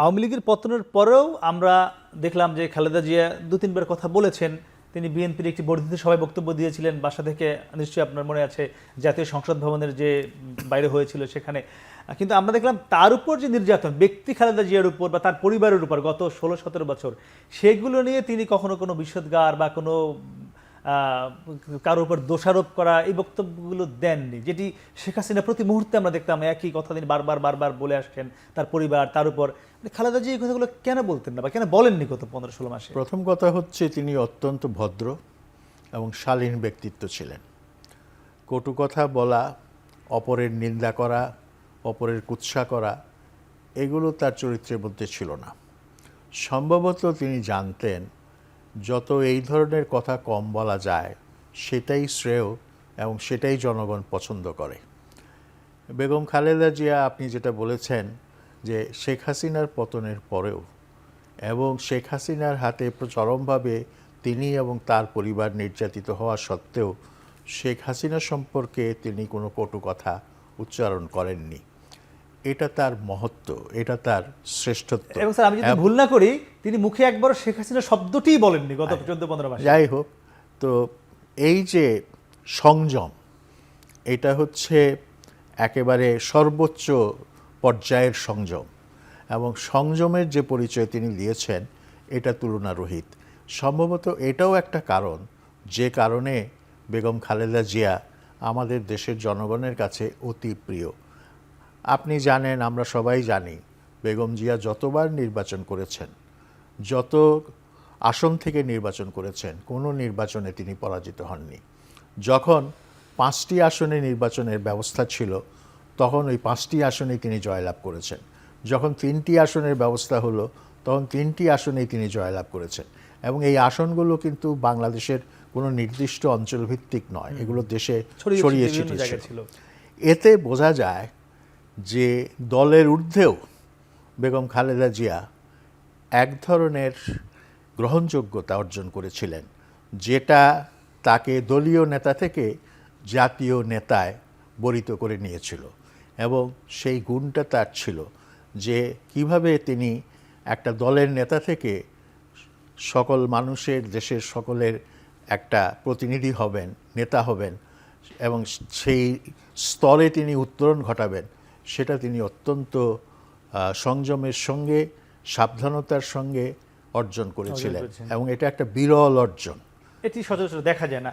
আওয়ামী লীগের পতনের পরেও আমরা দেখলাম যে খালেদা জিয়া দু তিনবার কথা বলেছেন। তিনি বিএনপির একটি বর্ধিত সভায় বক্তব্য দিয়েছিলেন, বাসা থেকে নিশ্চয়ই আপনার মনে আছে, জাতীয় সংসদ ভবনের যে বাইরে হয়েছিল সেখানে। কিন্তু আমরা দেখলাম তার উপর যে নির্যাতন ব্যক্তি খালেদা জিয়ার উপর বা তার পরিবারের উপর গত 16-17 বছর, সেগুলো নিয়ে তিনি কখনো কোনো বিষোদ্গার বা কোনো কারোর উপর দোষারোপ করা এই বক্তব্যগুলো দেননি, যেটি শেখ হাসিনা প্রতি মুহূর্তে আমরা দেখতাম একই কথা তিনি বারবার বারবার বলে আসছেন তার পরিবার তার উপর। খালেদা জি এই কথাগুলো কেন বলতেন না বা কেন বলেননি গত 15-16 মাসে? প্রথম কথা হচ্ছে তিনি অত্যন্ত ভদ্র এবং শালীন ব্যক্তিত্ব ছিলেন। কটু কথা বলা, অপরের নিন্দা করা, অপরের কুৎসা করা, এগুলো তার চরিত্রের মধ্যে ছিল না। সম্ভবত তিনি জানতেন যত এই ধরনের কথা কম বলা যায় সেটাই শ্রেয় এবং সেটাই জনগণ পছন্দ করে। বেগম খালেদা জিয়া, আপনি যেটা বলেছেন যে শেখ হাসিনার পতনের পরেও এবং শেখ হাসিনার হাতে চরমভাবে তিনি এবং তার পরিবার নির্যাতিত হওয়া সত্ত্বেও শেখ হাসিনা সম্পর্কে তিনি কোনো কটু কথা উচ্চারণ করেননি। এটা তার মহত্ব, এটা তার শ্রেষ্ঠত্ব। এবং স্যার, আমি যদি ভুল না করি, তিনি মুখে একবার শেখ হাসিনা শব্দটিই বলেননি গত 14-15 মাসে। যাই হোক, তো এই যে সংযম, এটা হচ্ছে একেবারে সর্বোচ্চ পর্যায়ের সংযম, এবং সংযমের যে পরিচয় তিনি দিয়েছেন এটা তুলনারহিত। সম্ভবত এটাও একটা কারণ যে কারণে বেগম খালেদা জিয়া আমাদের দেশের জনগণের কাছে অতি প্রিয়। আপনি জানেন, আমরা সবাই জানি, বেগম জিয়া যতবার নির্বাচন করেছেন, যত আসন থেকে নির্বাচন করেছেন, কোনো নির্বাচনে তিনি পরাজিত হননি। যখন 5টি আসনে নির্বাচনের ব্যবস্থা ছিল তখন ওই 5টি আসনেই তিনি জয়লাভ করেছেন। যখন 3টি আসনের ব্যবস্থা হলো তখন 3টি আসনেই তিনি জয়লাভ করেছেন। এবং এই আসনগুলো কিন্তু বাংলাদেশের কোনো নির্দিষ্ট অঞ্চলভিত্তিক নয়, এগুলো দেশে ছড়িয়ে ছিটিয়ে ছিল। এতে বোঝা যায় যে দলের ঊর্ধ্বেও বেগম খালেদা জিয়া এক ধরনের গ্রহণযোগ্যতা অর্জন করেছিলেন, যেটা তাকে দলীয় নেতা থেকে জাতীয় নেতায় বরিত করে নিয়েছিল। এবং সেই গুণটা তার ছিল যে কিভাবে তিনি একটা দলের নেতা থেকে সকল মানুষের, দেশের সকলের একটা প্রতিনিধি হবেন, নেতা হবেন, এবং সেই স্তরে তিনি উত্তরণ ঘটাবেন, সেটা তিনি অত্যন্ত সংযমের সঙ্গে, সাবধানতার সঙ্গে অর্জন করেছিলেন। এবং এটা একটা বিরল অর্জন, এটি সচরাচর দেখা যায় না।